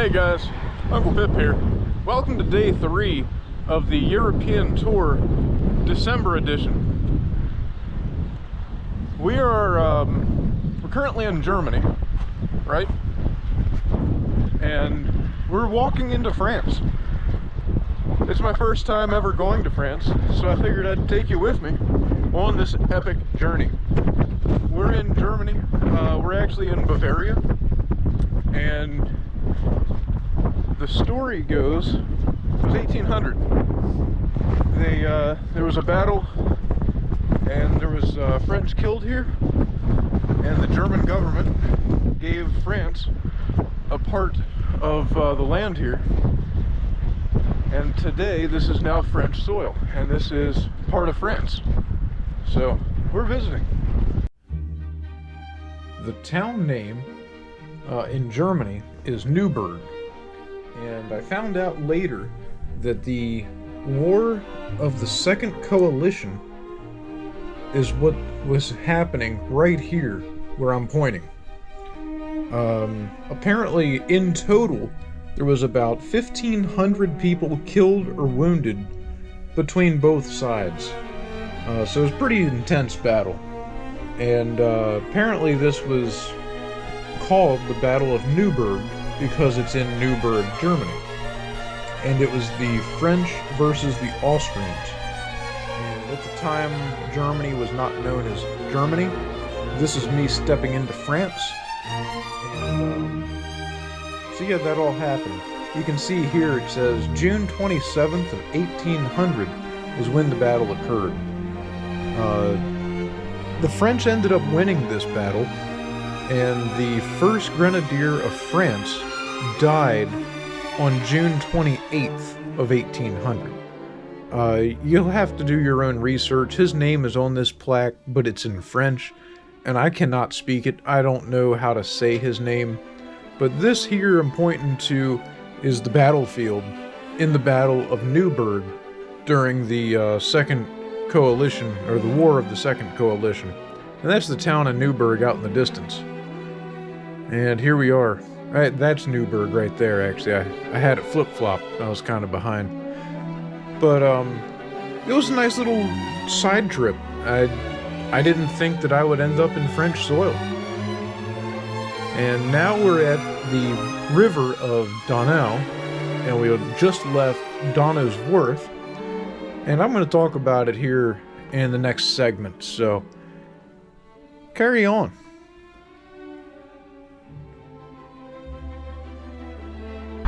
Hey guys, Uncle Pip here. Welcome to day 3 of the European Tour December edition. We're currently in Germany, right? And we're walking into France. It's my first time ever going to France, so I figured I'd take you with me on this epic journey. We're in Germany. We're actually in Bavaria, and the story goes, it was 1800. There was a battle, and there was French killed here, and the German government gave France a part of the land here. And today, this is now French soil, and this is part of France. So, we're visiting. The town name in Germany is Neuburg. And I found out later that the War of the Second Coalition is what was happening right here where I'm pointing. Apparently, in total, there was about 1,500 people killed or wounded between both sides. So it was a pretty intense battle. And apparently this was called the Battle of Neuburg because it's in Neuburg, Germany. And it was the French versus the Austrians. And at the time, Germany was not known as Germany. This is me stepping into France. And so yeah, that all happened. You can see here it says June 27th of 1800 is when the battle occurred. The French ended up winning this battle, and the 1st Grenadier of France died on June 28th of 1800. You'll have to do your own research. His name is on this plaque, but it's in French, and I cannot speak it. I don't know how to say his name. But this here I'm pointing to is the battlefield in the Battle of Neuburg during the Second Coalition, or the War of the Second Coalition. And that's the town of Neuburg out in the distance. And here we are. That's Neuburg right there, actually. I had it flip-flopped. I was kind of behind. But, it was a nice little side trip. I didn't think that I would end up in French soil. And now we're at the river of Donau, and we just left Donauwörth. And I'm going to talk about it here in the next segment, so carry on.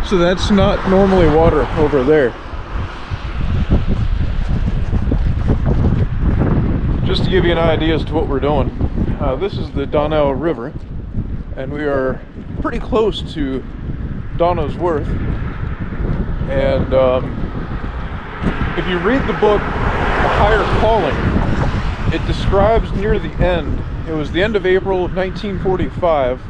So that's not normally water over there. Just to give you an idea as to what we're doing, this is the Donau River, and we are pretty close to Donauwörth. And if you read the book, A Higher Calling, it describes near the end, it was the end of April of 1945,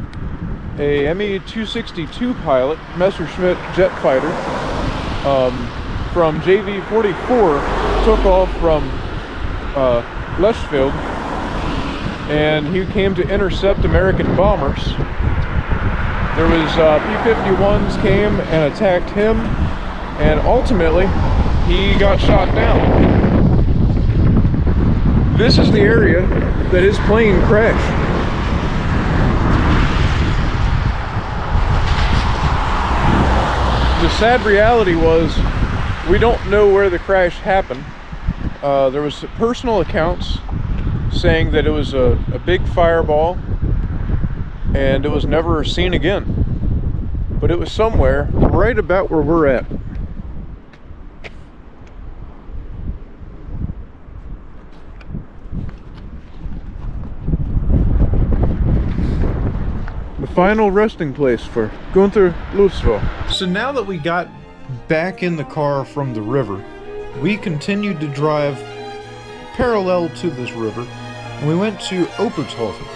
a Me-262 pilot, Messerschmitt jet fighter, from JV-44 took off from Lechfeld, and he came to intercept American bombers. There was P-51s came and attacked him, and ultimately he got shot down. This is the area that his plane crashed. The sad reality was we don't know where the crash happened. There was personal accounts saying that it was a big fireball and it was never seen again. But it was somewhere right about where we're at. The final resting place for Günter Loswell. So now that we got back in the car from the river, we continued to drive parallel to this river, and we went to Oberthofen.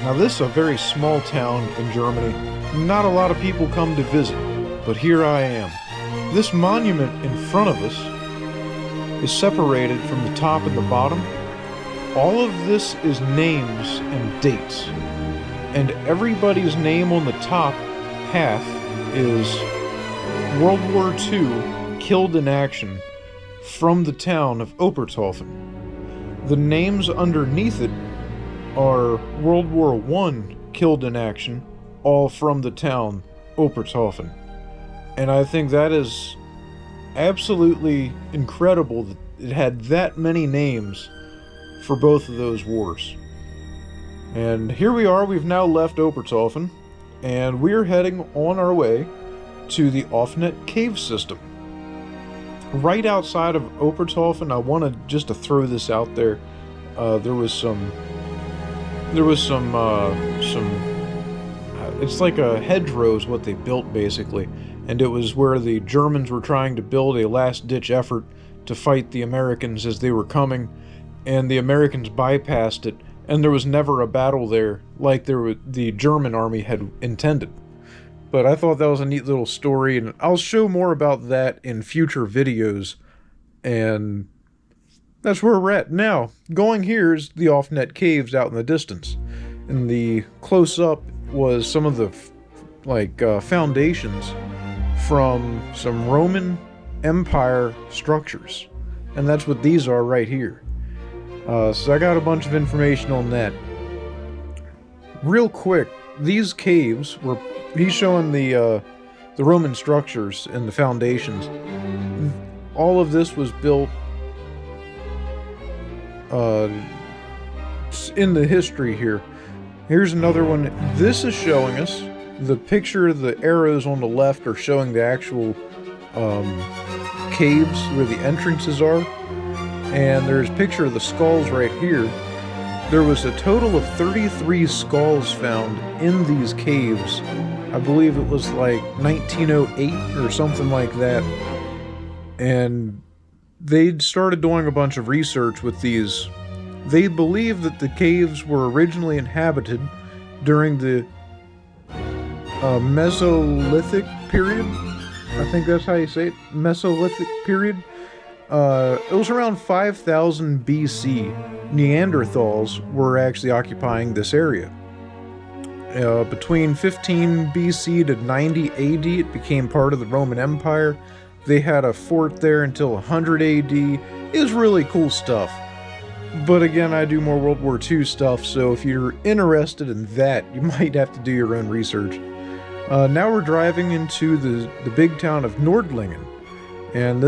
Now this is a very small town in Germany. Not a lot of people come to visit, but here I am. This monument in front of us is separated from the top and the bottom. All of this is names and dates. And everybody's name on the top half is World War II Killed in Action from the town of Oberthofen. The names underneath it are World War I Killed in Action, all from the town Oberthofen. And I think that is absolutely incredible that it had that many names for both of those wars. And here we are, we've now left Oberthofen, and we're heading on our way to the Offnet Cave System. Right outside of Oberthofen, I wanted just to throw this out there. There was some. It's like a hedgerow is what they built basically, and it was where the Germans were trying to build a last-ditch effort to fight the Americans as they were coming, and the Americans bypassed it, and there was never a battle there like the German army had intended. But I thought that was a neat little story, and I'll show more about that in future videos, and that's where we're at. Now, going here is the Offnet Caves out in the distance, and the close-up was some of the foundations from some Roman Empire structures, and that's what these are right here. So I got a bunch of information on that. Real quick, these caves were, he's showing the Roman structures and the foundations. All of this was built in the history here. Here's another one. This is showing us the picture. The arrows on the left are showing the actual caves where the entrances are, and there's a picture of the skulls right here. There was a total of 33 skulls found in these caves. I believe it was like 1908 or something like that. And they started doing a bunch of research with these. They believe that the caves were originally inhabited during the Mesolithic period. I think that's how you say it, Mesolithic period. It was around 5000 BC. Neanderthals were actually occupying this area. Between 15 BC to 90 AD, it became part of the Roman Empire. They had a fort there until 100 AD. It was really cool stuff. But again, I do more World War II stuff, so if you're interested in that, you might have to do your own research. Now we're driving into the big town of Nordlingen, and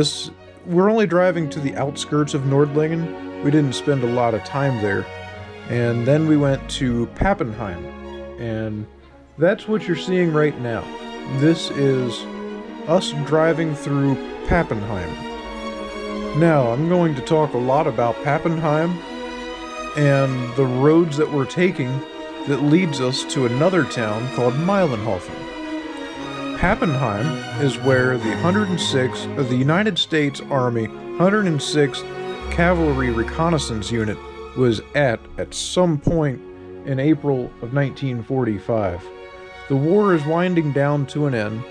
we're only driving to the outskirts of Nordlingen. We didn't spend a lot of time there. And then we went to Pappenheim, and that's what you're seeing right now. This is us driving through Pappenheim. Now, I'm going to talk a lot about Pappenheim and the roads that we're taking that leads us to another town called Meilenhofen. Pappenheim is where the 106th of the United States Army 106th Cavalry Reconnaissance Unit was at some point in April of 1945. The war is winding down to an end,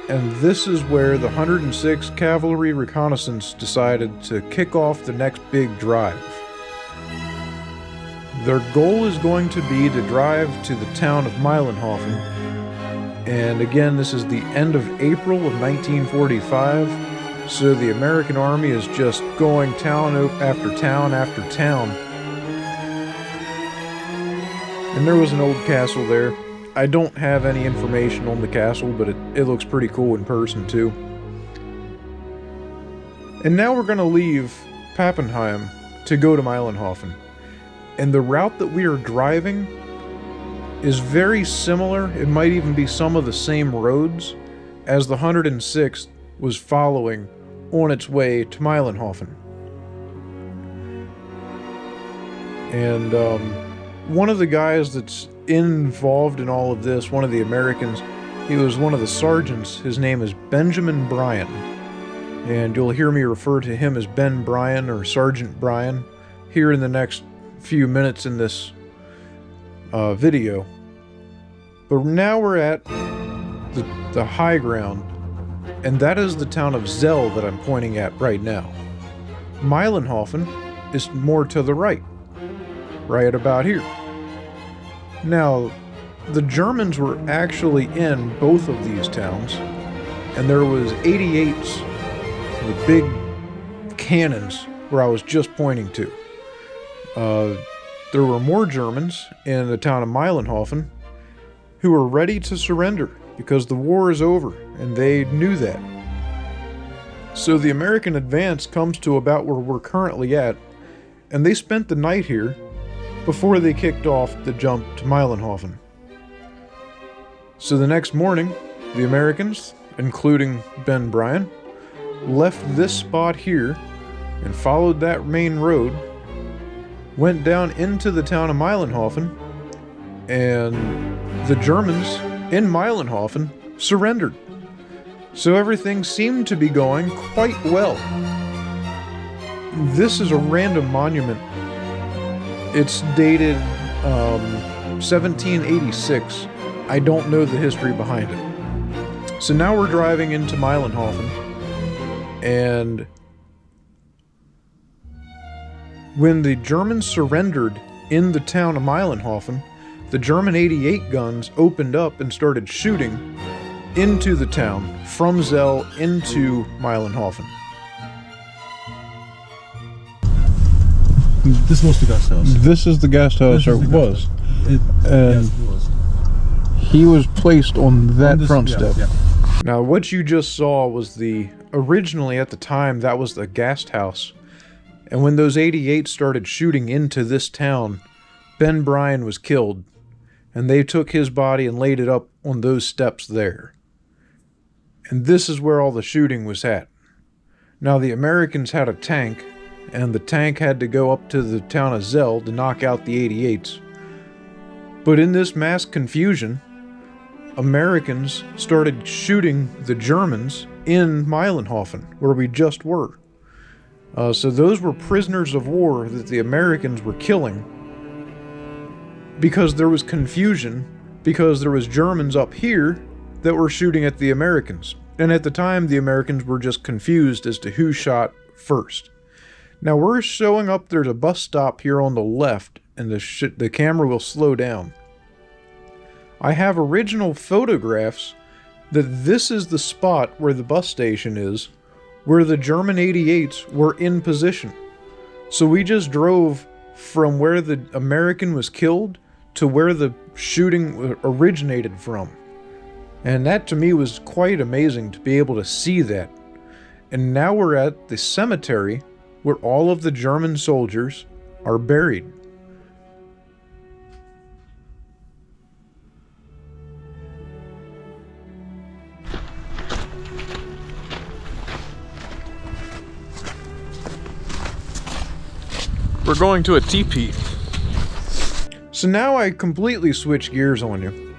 and this is where the 106th Cavalry Reconnaissance decided to kick off the next big drive. Their goal is going to be to drive to the town of Meilenhofen, and again, this is the end of April of 1945, so the American Army is just going town after town after town. And there was an old castle there. I don't have any information on the castle, but it looks pretty cool in person too. And now we're going to leave Pappenheim to go to Meilenhofen. And the route that we are driving is very similar, it might even be some of the same roads, as the 106th was following on its way to Meilenhofen. And one of the guys that's involved in all of this, one of the Americans, he was one of the sergeants. His name is Benjamin Bryan, and you'll hear me refer to him as Ben Bryan or Sergeant Bryan here in the next few minutes in this video. But now we're at the high ground, and that is the town of Zell that I'm pointing at right now. Meilenhofen is more to the right about here. Now, the Germans were actually in both of these towns, and there was 88s with big cannons where I was just pointing to. There were more Germans in the town of Meilenhofen who were ready to surrender because the war is over, and they knew that. So the American advance comes to about where we're currently at, and they spent the night here before they kicked off the jump to Meilenhofen. So the next morning, the Americans, including Ben Bryan, left this spot here and followed that main road, went down into the town of Meilenhofen, and the Germans in Meilenhofen surrendered. So everything seemed to be going quite well. This is a random monument. It's dated 1786. I don't know the history behind it. So now we're driving into Meilenhofen, and when the Germans surrendered in the town of Meilenhofen, the German 88 guns opened up and started shooting into the town from Zell into Meilenhofen. This was the guest house. This is the guest house, or was. Yes, it was. He was placed on that front step. Yeah. Now, what you just saw was originally at the time, that was the guest house. And when those 88 started shooting into this town, Ben Bryan was killed. And they took his body and laid it up on those steps there. And this is where all the shooting was at. Now, the Americans had a tank, and the tank had to go up to the town of Zell to knock out the 88s. But in this mass confusion, Americans started shooting the Germans in Meilenhofen, where we just were. So those were prisoners of war that the Americans were killing because there was confusion, because there was Germans up here that were shooting at the Americans. And at the time, the Americans were just confused as to who shot first. Now we're showing up, there's a bus stop here on the left, and the camera will slow down. I have original photographs that this is the spot where the bus station is, where the German 88s were in position. So we just drove from where the American was killed to where the shooting originated from. And that to me was quite amazing to be able to see that. And now we're at the cemetery where all of the German soldiers are buried. We're going to a teepee. So now I completely switch gears on you.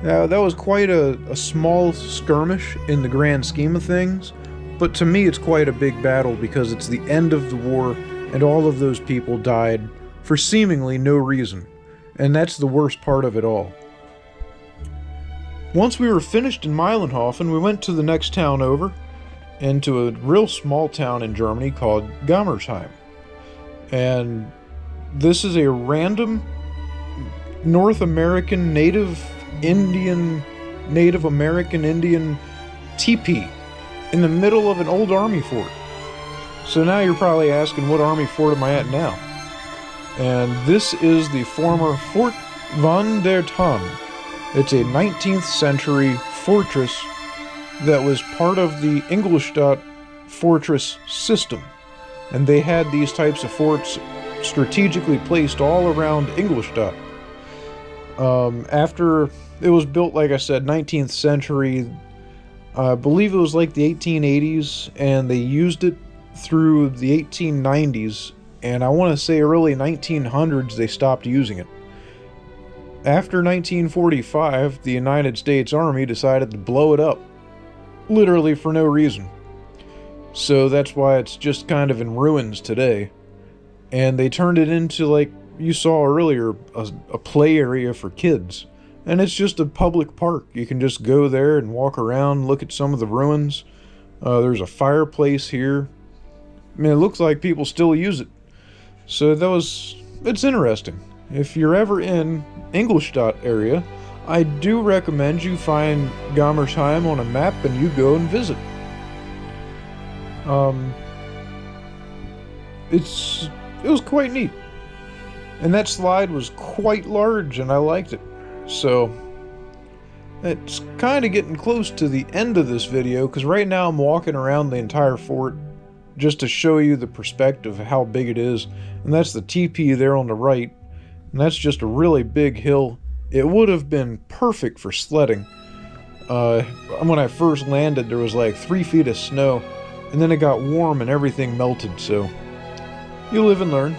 Now, that was quite a small skirmish in the grand scheme of things, but to me it's quite a big battle because it's the end of the war and all of those people died for seemingly no reason. And that's the worst part of it all. Once we were finished in Meilenhofen, we went to the next town over, and to a real small town in Germany called Gammersheim. And this is a random North American Native American Indian teepee in the middle of an old army fort. So now you're probably asking, what army fort am I at now? And this is the former Fort von der Tann. It's a 19th century fortress that was part of the Ingolstadt fortress system. And they had these types of forts strategically placed all around Ingolstadt. After it was built, like I said, 19th century, I believe it was like the 1880s, and they used it through the 1890s, and I want to say early 1900s they stopped using it. After 1945, the United States Army decided to blow it up, literally for no reason. So that's why it's just kind of in ruins today. And they turned it into, like you saw earlier, a play area for kids. And it's just a public park. You can just go there and walk around, look at some of the ruins. There's a fireplace here. I mean, it looks like people still use it. So it's interesting. If you're ever in Ingolstadt area, I do recommend you find Gammersheim on a map and you go and visit. It was quite neat. And that slide was quite large and I liked it. So, it's kind of getting close to the end of this video because right now I'm walking around the entire fort just to show you the perspective of how big it is. And that's the teepee there on the right. And that's just a really big hill. It would have been perfect for sledding. When I first landed, there was like 3 feet of snow, and then it got warm and everything melted, so you live and learn.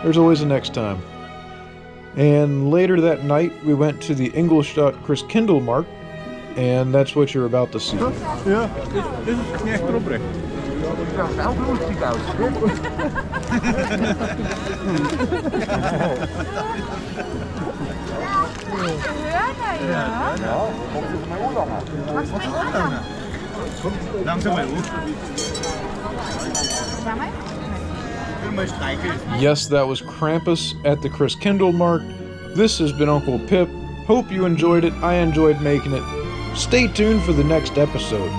There's always a next time. And later that night, we went to the Ingolstadt Christkindlmarkt, and that's what you're about to see. Ja, dit is niet echt oprecht. Yes, that was Krampus at the Christkindlmarkt. This has been Uncle Pip. Hope you enjoyed it. I enjoyed making it. Stay tuned for the next episode.